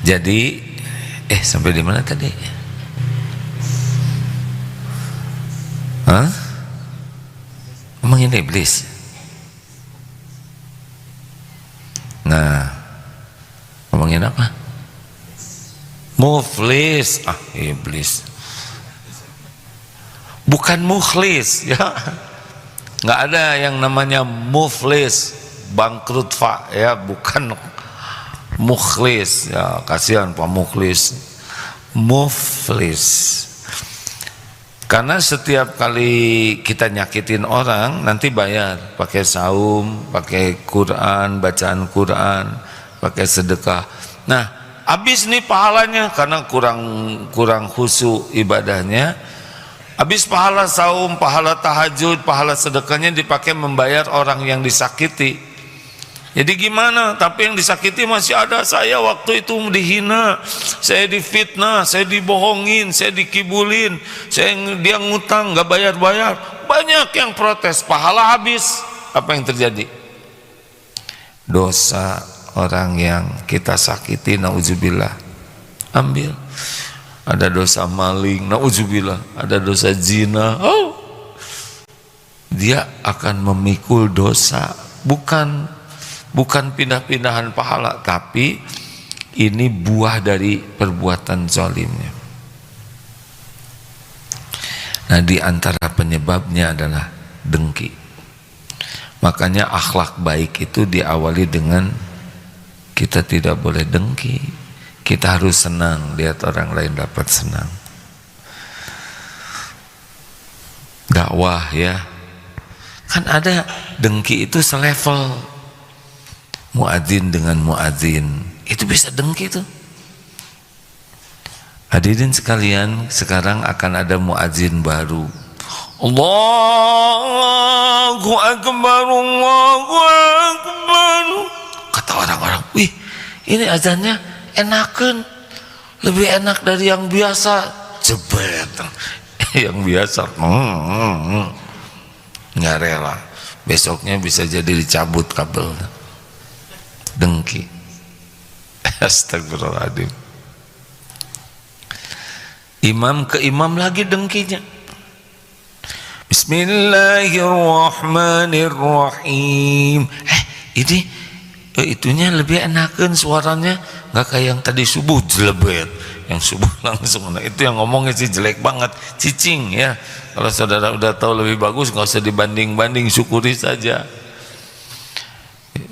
Jadi sampai di mana tadi? Hah? Ngomongin iblis. Nah, ngomongin apa? Muflis. Iblis. Bukan mukhlis ya. Nggak ada yang namanya muflis, bangkrut ya, bukan mukhlis ya, kasihan Pak Mukhlis. Muflis. Karena setiap kali kita nyakitin orang nanti bayar, pakai saum, pakai Quran, bacaan Quran, pakai sedekah. Nah, habis nih pahalanya karena kurang khusyuk ibadahnya. Habis pahala saum, pahala tahajud, pahala sedekahnya dipakai membayar orang yang disakiti. Jadi gimana? Tapi yang disakiti masih ada. Saya waktu itu dihina, saya difitnah, saya dibohongin, saya dikibulin, dia ngutang, nggak bayar-bayar. Banyak yang protes, pahala habis. Apa yang terjadi? Dosa orang yang kita sakiti, nauzubillah, ambil. Ada dosa maling, nauzubillah, ada dosa zina. Dia akan memikul dosa, bukan pindah-pindahan pahala, tapi ini buah dari perbuatan zalimnya. Nah, di antara penyebabnya adalah dengki. Makanya akhlak baik itu diawali dengan kita tidak boleh dengki. Kita harus senang lihat orang lain dapat senang. Dakwah ya, kan ada dengki itu selevel. Muadzin dengan muadzin itu bisa dengki tuh. Hadirin sekalian, sekarang akan ada muadzin baru. Allahu Akbar, Allahu Akbar. Kata orang-orang, wih, ini azannya enakan, lebih enak dari yang biasa. Jebet. Yang biasa nggak rela, besoknya bisa jadi dicabut kabelnya. Dengki. Astagfirullahaladzim. Imam ke imam lagi dengkinya. Bismillahirrahmanirrahim. Itunya lebih enakan suaranya, nggak kayak yang tadi subuh jelebet. Yang subuh langsung, itu yang ngomongnya sih jelek banget, cicing ya. Kalau saudara udah tahu lebih bagus, nggak usah dibanding-banding, syukuri saja.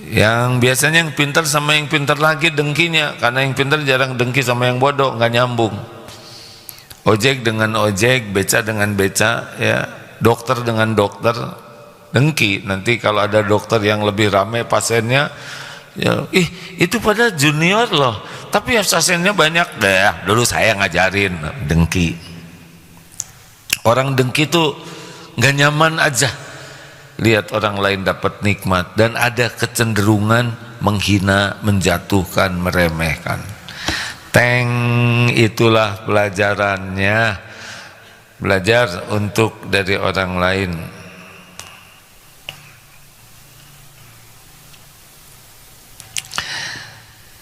Yang biasanya yang pintar sama yang pintar lagi dengkinya, karena yang pintar jarang dengki sama yang bodoh, nggak nyambung. Ojek dengan ojek, beca dengan beca, ya, dokter dengan dokter, dengki. Nanti kalau ada dokter yang lebih ramai pasiennya, ya, itu pada junior loh, tapi ya pasiennya banyak deh. Dulu saya ngajarin, dengki. Orang dengki tuh nggak nyaman aja lihat orang lain dapat nikmat, dan ada kecenderungan menghina, menjatuhkan, meremehkan. Itulah pelajarannya. Belajar untuk dari orang lain.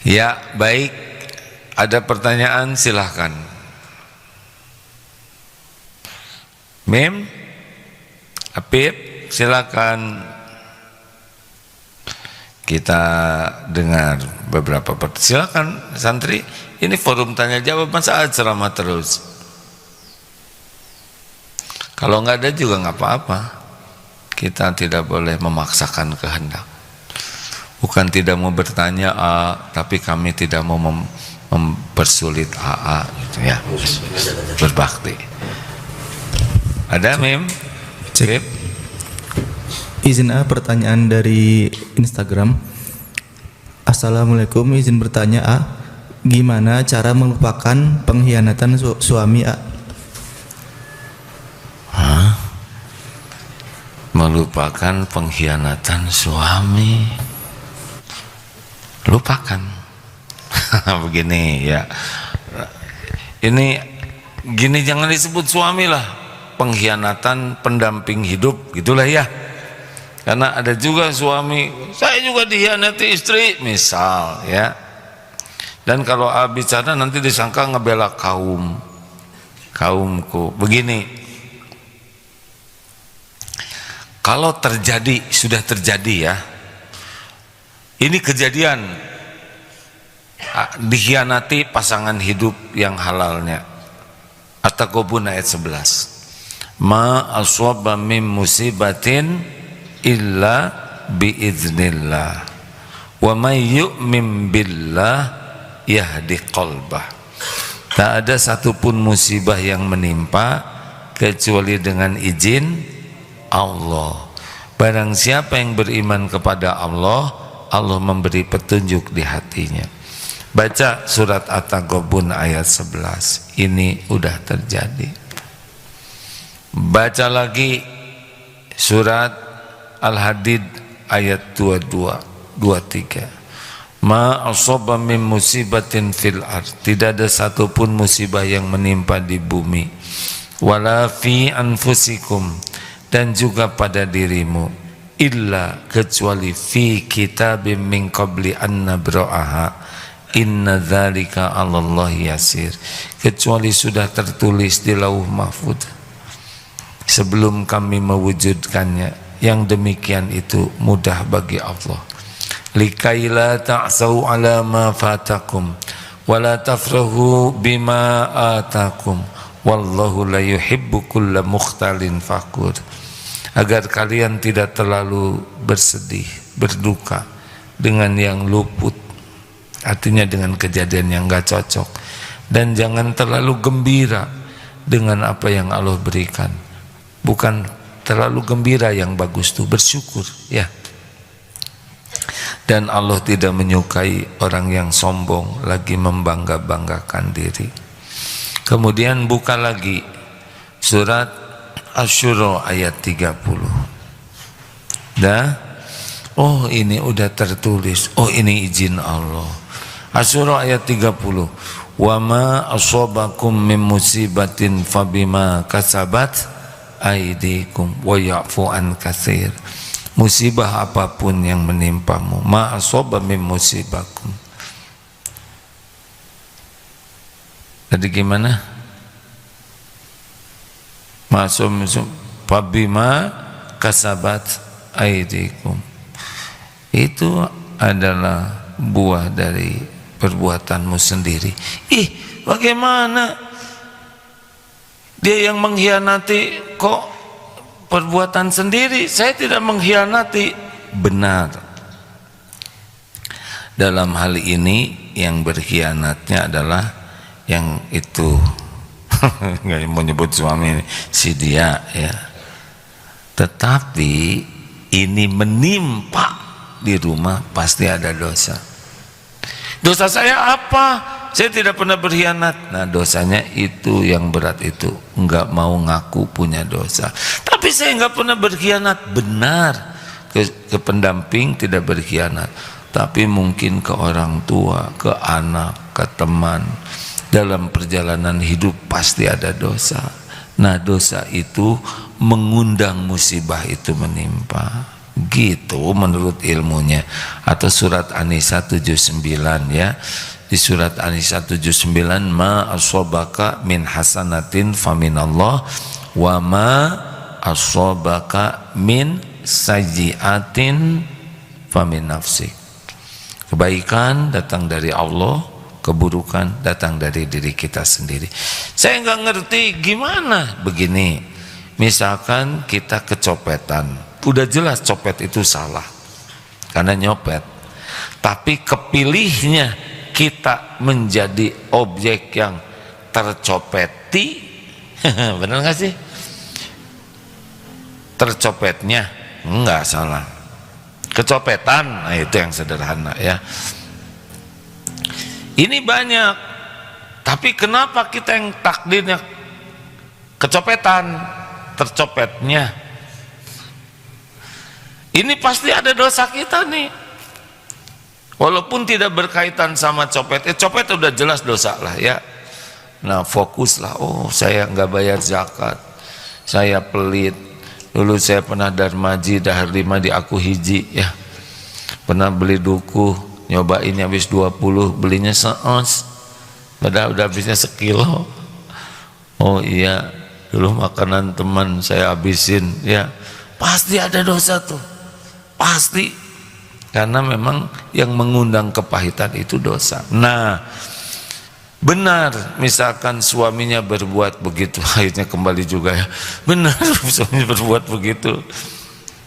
Ya, baik. Ada pertanyaan, silahkan. Mim, Apip, silakan. Kita dengar beberapa pertanyaan. Silakan santri, ini forum tanya jawab, masa ceramah terus? Kalau nggak ada juga nggak apa-apa. Kita tidak boleh memaksakan kehendak. Bukan tidak mau bertanya tapi kami tidak mau mempersulit gitu ya. Berbakti. Ada Mim? Cek. Izin pertanyaan dari Instagram. Assalamualaikum, izin bertanya gimana cara melupakan pengkhianatan suami Melupakan pengkhianatan suami. Lupakan. Begini ya. Ini gini, jangan disebut suami lah. Pengkhianatan pendamping hidup gitulah ya. Karena ada juga suami, saya juga dikhianati istri misal ya. Dan kalau A bicara nanti disangka ngebela kaumku. Begini, kalau terjadi, sudah terjadi ya, ini kejadian dikhianati pasangan hidup yang halalnya. At-Taghabun ayat 11. Ma aswaba min musibatin illa biiznillah wa may yu'min billah yahdi qalbah. Tak ada satupun musibah yang menimpa kecuali dengan izin Allah. Barang siapa yang beriman kepada Allah, Allah memberi petunjuk di hatinya. Baca surat At-Taghabun ayat 11. Ini udah terjadi. Baca lagi surat Al-Hadid ayat 22, 23. Ma asaba min musibatin fil ard, tidak ada satupun musibah yang menimpa di bumi, wala fi anfusikum, dan juga pada dirimu, illa kecuali fi kitabim min qabli an nabra'aha inna dzalika 'alallahi yasir, kecuali sudah tertulis di lauh mahfuz sebelum kami mewujudkannya, yang demikian itu mudah bagi Allah. Likai la ta'sau ala ma fatakum wa la tafrahu bima atakum wallahu la yuhibbu kulla mukhtalin fakur, agar kalian tidak terlalu bersedih, berduka dengan yang luput, artinya dengan kejadian yang gak cocok, dan jangan terlalu gembira dengan apa yang Allah berikan. Bukan terlalu gembira, yang bagus tuh bersyukur ya. Dan Allah tidak menyukai orang yang sombong lagi membangga-banggakan diri. Kemudian buka lagi surat Asy-Syura ayat 30. Dah? Oh, ini udah tertulis. Oh, ini izin Allah. Asy-Syura ayat 30. Wa ma asabakum min musibatin fabima kasabat aydikum wa ya'fu an katsir. Musibah apapun yang menimpamu, ma asaba min musibakum. Jadi gimana? Masum fabima kasabat aydikum. Itu adalah buah dari perbuatanmu sendiri. Ih, bagaimana dia yang mengkhianati kok perbuatan sendiri? Saya tidak mengkhianati. Benar. Dalam hal ini yang berkhianatnya adalah yang itu nggak mau nyebut suami, si dia ya. Tetapi ini menimpa di rumah, pasti ada dosa. Dosa saya apa? Saya tidak pernah berkhianat. Nah, dosanya itu yang berat itu, nggak mau ngaku punya dosa. Tapi saya nggak pernah berkhianat. Benar, ke pendamping tidak berkhianat, tapi mungkin ke orang tua, ke anak, ke teman, dalam perjalanan hidup pasti ada dosa. Nah, dosa itu mengundang musibah itu menimpa. Gitu menurut ilmunya. Atau surat An-Nisa 79 ya. Di surat An-Nisa 79, ma asabaka min hasanatin faminallah wa ma asabaka min sayyiatin famin nafsik. Kebaikan datang dari Allah, keburukan datang dari diri kita sendiri. Saya nggak ngerti gimana begini. Misalkan kita kecopetan, udah jelas copet itu salah karena nyopet, tapi kepilihnya kita menjadi objek yang tercopeti. Benar nggak sih? Tercopetnya enggak salah, kecopetan, nah itu yang sederhana ya. Ini banyak, tapi kenapa kita yang takdirnya kecopetan, tercopetnya? Ini pasti ada dosa kita nih. Walaupun tidak berkaitan sama copet, copet udah jelas dosa lah ya. Nah, fokuslah. Oh, saya nggak bayar zakat, saya pelit. Dulu saya pernah darmaji dahar 5 di aku hiji ya, pernah beli duku nyobain habis 20, belinya seons, padahal udah habisnya sekilo. Oh iya, dulu makanan teman saya habisin, ya pasti ada dosa tuh, pasti, karena memang yang mengundang kepahitan itu dosa. Nah, benar, misalkan suaminya berbuat begitu, akhirnya kembali juga ya, benar suaminya berbuat begitu,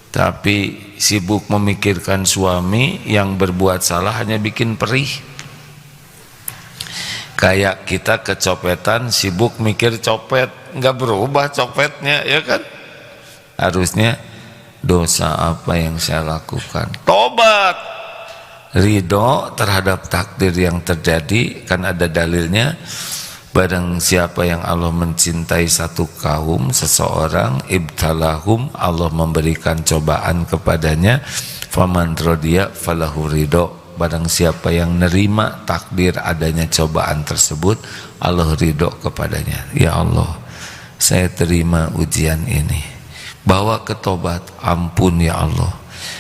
tapi sibuk memikirkan suami yang berbuat salah hanya bikin perih. Kayak kita kecopetan sibuk mikir copet, nggak berubah copetnya, ya kan? Harusnya dosa apa yang saya lakukan, tobat, ridho terhadap takdir yang terjadi. Kan ada dalilnya, barang siapa yang Allah mencintai satu kaum, seseorang, ibtalahum, Allah memberikan cobaan kepadanya, faman rodiya falahu ridho, barang siapa yang nerima takdir adanya cobaan tersebut, Allah ridho kepadanya. Ya Allah, saya terima ujian ini, bawa ke tobat, ampun ya Allah,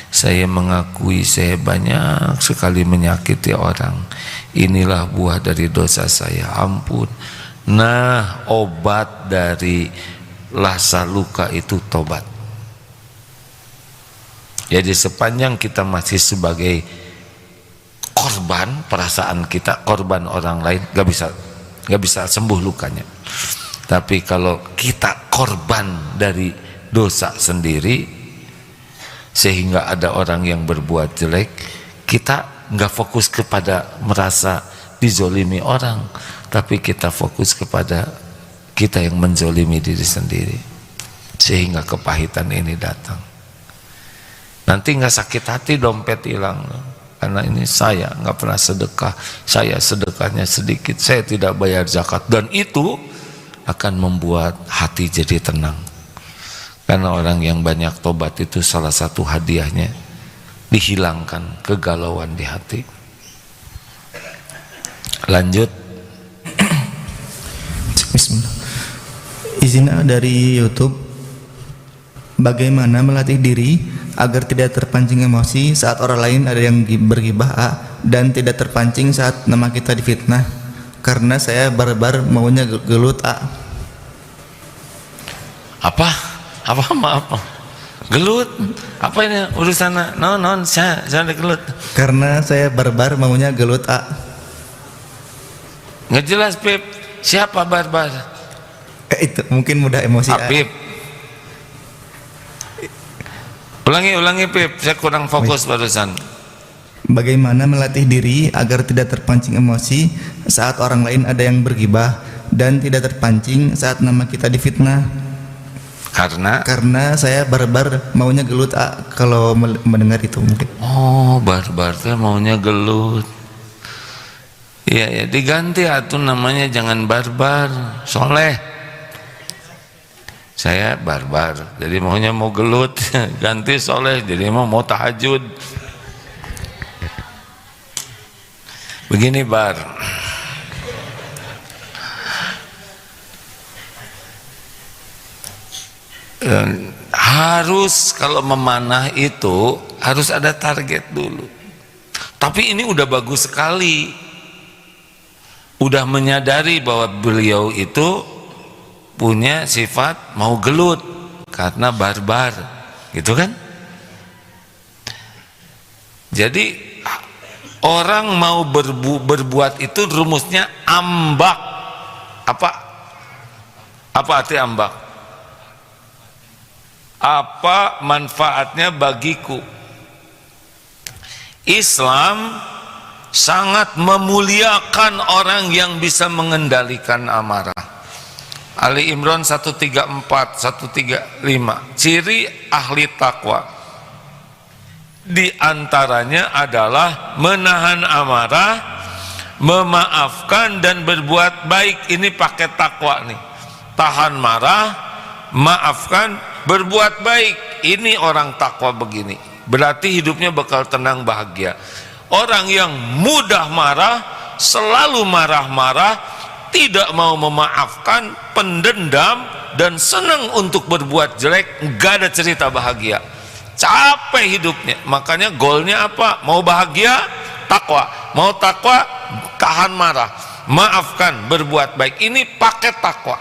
saya mengakui saya banyak sekali menyakiti orang, inilah buah dari dosa saya, ampun. Nah, obat dari rasa luka itu tobat. Jadi sepanjang kita masih sebagai korban, perasaan kita korban orang lain, gak bisa sembuh lukanya. Tapi kalau kita korban dari dosa sendiri, sehingga ada orang yang berbuat jelek, kita nggak fokus kepada merasa dizolimi orang, tapi kita fokus kepada kita yang menzolimi diri sendiri, sehingga kepahitan ini datang. Nanti nggak sakit hati dompet hilang, karena ini saya nggak pernah sedekah, saya sedekahnya sedikit, saya tidak bayar zakat, dan itu akan membuat hati jadi tenang. Karena orang yang banyak tobat itu salah satu hadiahnya dihilangkan kegalauan di hati. Lanjut. Bismillah. Izin dari YouTube, bagaimana melatih diri agar tidak terpancing emosi saat orang lain ada yang bergibah A, dan tidak terpancing saat nama kita difitnah, karena saya barbar maunya gelut A. Maaf, gelut apa ini urusan non saya gelut, karena saya barbar maunya gelut A. nggak jelas Pip, siapa barbar? Itu mungkin mudah emosi A. Pip, ulangi Pip, saya kurang fokus barusan. Bagaimana melatih diri agar tidak terpancing emosi saat orang lain ada yang bergibah, dan tidak terpancing saat nama kita difitnah? Karena saya barbar maunya gelut A, kalau mendengar itu mungkin. Oh, barbar teh maunya gelut. Iya, diganti atuh namanya, jangan barbar, soleh. Saya barbar, jadi maunya mau gelut, ganti soleh, jadi mau tahajud. Begini Bar, harus kalau memanah itu harus ada target dulu. Tapi ini udah bagus sekali, udah menyadari bahwa beliau itu punya sifat mau gelut karena barbar, gitu kan? Jadi orang mau berbuat itu rumusnya ambak. Apa arti ambak? Apa manfaatnya bagiku? Islam sangat memuliakan orang yang bisa mengendalikan amarah. Ali Imran 134, 135, ciri ahli takwa di antaranya adalah menahan amarah, memaafkan dan berbuat baik. Ini paket takwa nih, tahan marah, maafkan, berbuat baik. Ini orang takwa begini, berarti hidupnya bakal tenang, bahagia. Orang yang mudah marah, selalu marah-marah, tidak mau memaafkan, pendendam, dan senang untuk berbuat jelek, nggak ada cerita bahagia, capek hidupnya. Makanya goalnya apa? Mau bahagia, takwa. Mau takwa, tahan marah, maafkan, berbuat baik. Ini paket takwa.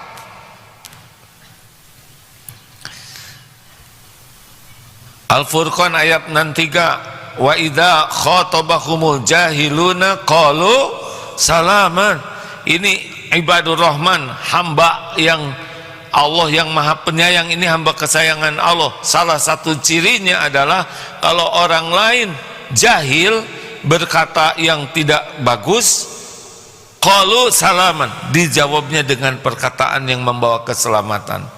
Al-Furqan ayat 63, wa idza khatabahumul jahiluna qalu salaman. Ini ibadur rahman, hamba yang Allah yang maha penyayang ini, hamba kesayangan Allah. Salah satu cirinya adalah kalau orang lain jahil berkata yang tidak bagus, qalu salaman, dijawabnya dengan perkataan yang membawa keselamatan.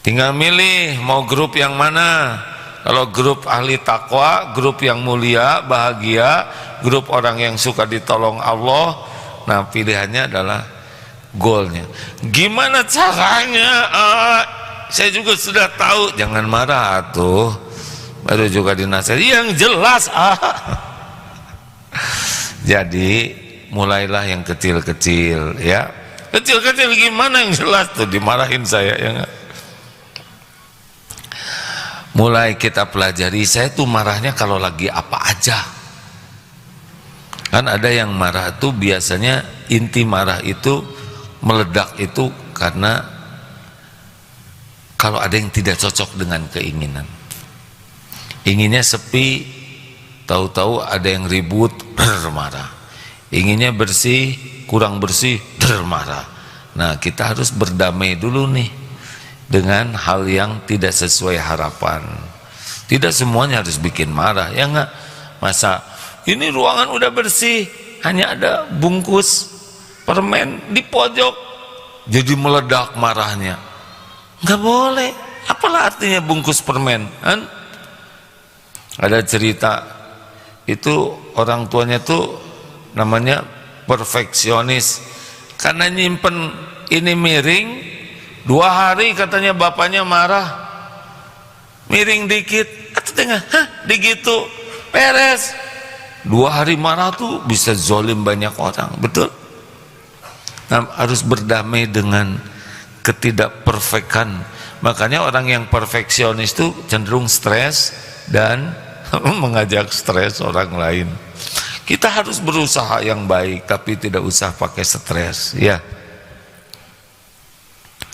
Tinggal milih mau grup yang mana. Kalau grup ahli takwa, grup yang mulia, bahagia, grup orang yang suka ditolong Allah, nah pilihannya adalah goalnya. Gimana caranya? Saya juga sudah tahu. Jangan marah tuh. Baru juga dinasihati yang jelas. Jadi mulailah yang kecil-kecil, ya. Kecil-kecil gimana yang jelas tuh, dimarahin saya ya enggak? Mulai kita pelajari. Saya tuh marahnya kalau lagi apa aja. Kan ada yang marah tuh biasanya inti marah itu meledak itu karena kalau ada yang tidak cocok dengan keinginan. Inginnya sepi, tahu-tahu ada yang ribut, marah. Inginnya bersih, kurang bersih, marah. Nah, kita harus berdamai dulu nih dengan hal yang tidak sesuai harapan. Tidak semuanya harus bikin marah, ya enggak? Masa ini ruangan udah bersih, hanya ada bungkus permen di pojok, jadi meledak marahnya. Enggak boleh. Apalah artinya bungkus permen? Kan? Ada cerita, itu orang tuanya tuh namanya perfeksionis. Karena nyimpen ini miring, 2 hari katanya bapaknya marah, miring dikit, atau tengah, digitu, beres. 2 hari marah tuh bisa zolim banyak orang, betul? Nah, harus berdamai dengan ketidakperfekan. Makanya orang yang perfeksionis tuh cenderung stres dan mengajak stres orang lain. Kita harus berusaha yang baik, tapi tidak usah pakai stres, ya.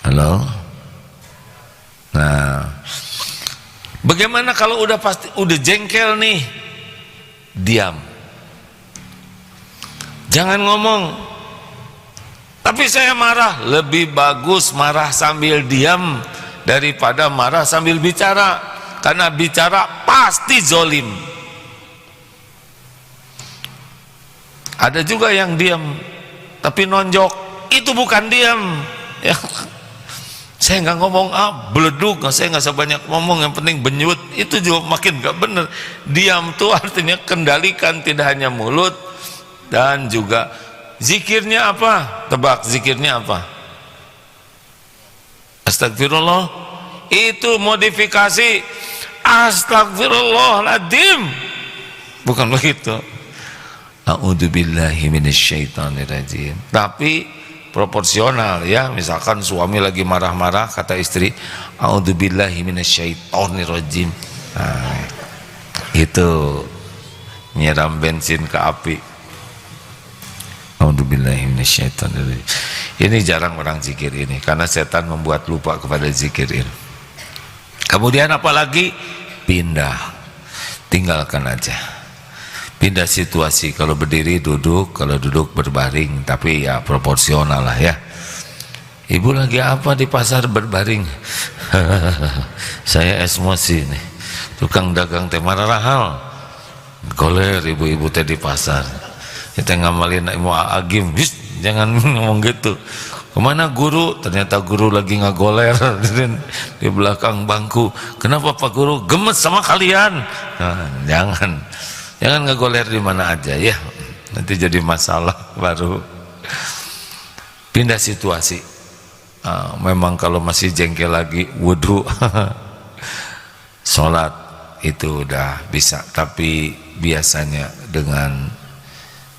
Halo. Nah, bagaimana kalau udah jengkel nih? Diam. Jangan ngomong. Tapi saya marah. Lebih bagus marah sambil diam daripada marah sambil bicara. Karena bicara pasti zolim. Ada juga yang diam tapi nonjok. Itu bukan diam. Ya. Saya nggak ngomong beleduk, saya nggak sebanyak ngomong, yang penting benyut. Itu juga makin nggak bener. Diam tuh artinya kendalikan tidak hanya mulut dan juga zikirnya apa? Tebak zikirnya apa? Astagfirullah. Itu modifikasi astagfirullahaladzim, bukan begitu. A'udzubillahi minasyaitonirrajim. Tapi proporsional, ya. Misalkan suami lagi marah-marah, kata istri, a'udzubillahi minasyaitonirrajim. Nah, itu nyiram bensin ke api. A'udzubillahi minasyaitonirrajim. Ini jarang orang zikir ini, karena setan membuat lupa kepada zikir ini. Kemudian apalagi? Pindah, tinggalkan aja. Pindah situasi, kalau berdiri duduk, kalau duduk berbaring, tapi ya proporsional lah ya. Ibu lagi apa di pasar berbaring? Saya emosi nih. Tukang dagang teh marah hal. Goler ibu-ibu teh di pasar. Kita ngamalin mau agim, jangan ngomong gitu. Kemana guru? Ternyata guru lagi ngagoler di belakang bangku. Kenapa Pak Guru? Gemes sama kalian. Nah, jangan ngegoler di mana aja ya, nanti jadi masalah baru. Pindah situasi. Memang kalau masih jengkel lagi, wudhu, sholat itu udah bisa. Tapi biasanya dengan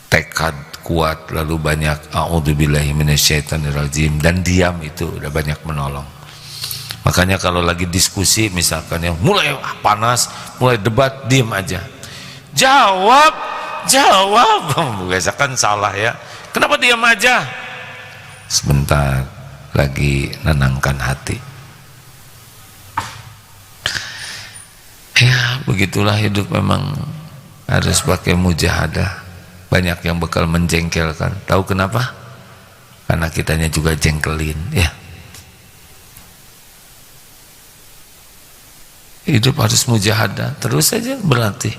tekad kuat, lalu banyak a'udzubillahi minasyaitonirrajim, dan diam itu udah banyak menolong. Makanya kalau lagi diskusi misalkan yang mulai panas, mulai debat, diam aja. Jawab. Biasa kan salah ya. Kenapa diam aja? Sebentar, lagi nenangkan hati. Ya begitulah hidup, memang harus pakai mujahadah. Banyak yang bakal menjengkelkan. Tahu kenapa? Karena kitanya juga jengkelin ya. Hidup harus mujahadah, terus saja berlatih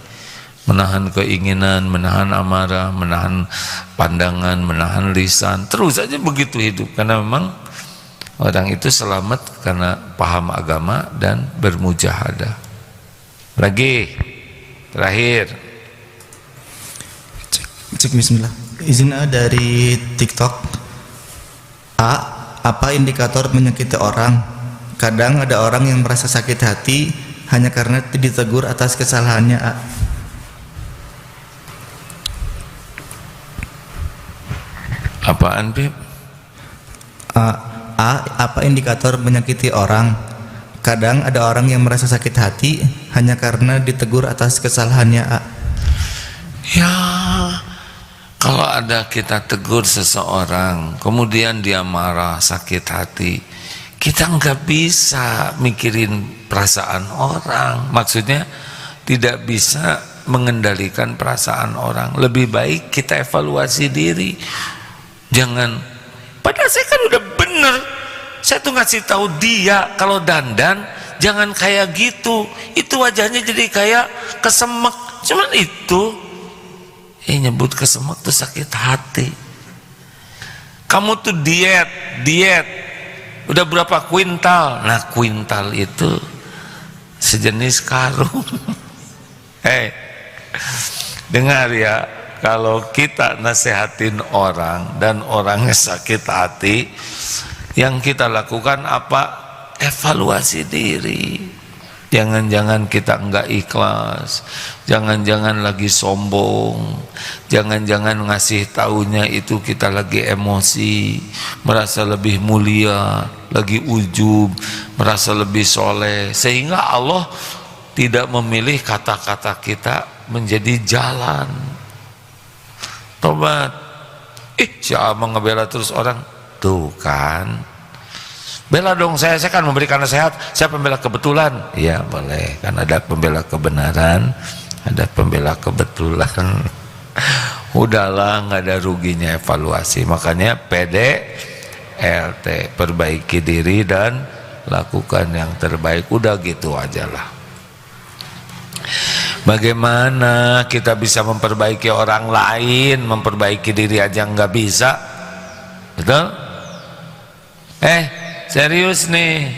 menahan keinginan, menahan amarah, menahan pandangan, menahan lisan, terus saja begitu hidup. Karena memang orang itu selamat karena paham agama dan bermujahadah. Lagi terakhir, cek bismillah. Izin dari TikTok. Apa indikator menyakiti orang? Kadang ada orang yang merasa sakit hati hanya karena ditegur atas kesalahannya. Apaan, Beb? Apa indikator menyakiti orang? Kadang ada orang yang merasa sakit hati hanya karena ditegur atas kesalahannya. Ya, kalau ada kita tegur seseorang, kemudian dia marah, sakit hati, kita nggak bisa mikirin perasaan orang. Maksudnya tidak bisa mengendalikan perasaan orang. Lebih baik kita evaluasi diri. Jangan, padahal saya kan udah bener, saya tuh ngasih tahu dia kalau dandan jangan kayak gitu, itu wajahnya jadi kayak kesemek. Cuman itu nyebut kesemek tuh sakit hati. Kamu tuh diet udah berapa kuintal? Nah, kuintal itu sejenis karung. Dengar ya, kalau kita nasehatin orang dan orangnya sakit hati, yang kita lakukan apa? Evaluasi diri. Jangan-jangan kita enggak ikhlas, jangan-jangan lagi sombong, jangan-jangan ngasih taunya itu kita lagi emosi, merasa lebih mulia, lagi ujub, merasa lebih soleh, sehingga Allah tidak memilih kata-kata kita menjadi jalan. Tobat. Si Abang ngebela terus orang. Tuh kan, bela dong saya kan memberikan nasihat, saya pembela kebetulan. Iya boleh, kan ada pembela kebenaran, ada pembela kebetulan. Udahlah, nggak ada ruginya evaluasi. Makanya PDLT, perbaiki diri dan lakukan yang terbaik. Udah gitu aja lah. Bagaimana kita bisa memperbaiki orang lain, memperbaiki diri aja nggak bisa? Betul? Serius nih,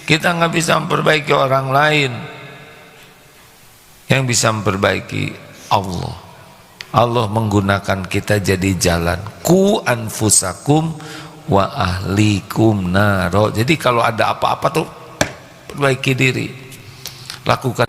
kita nggak bisa memperbaiki orang lain. Yang bisa memperbaiki Allah. Allah menggunakan kita jadi jalan. Ku anfusakum wa ahlikum naro. Jadi kalau ada apa-apa tuh perbaiki diri, lakukan.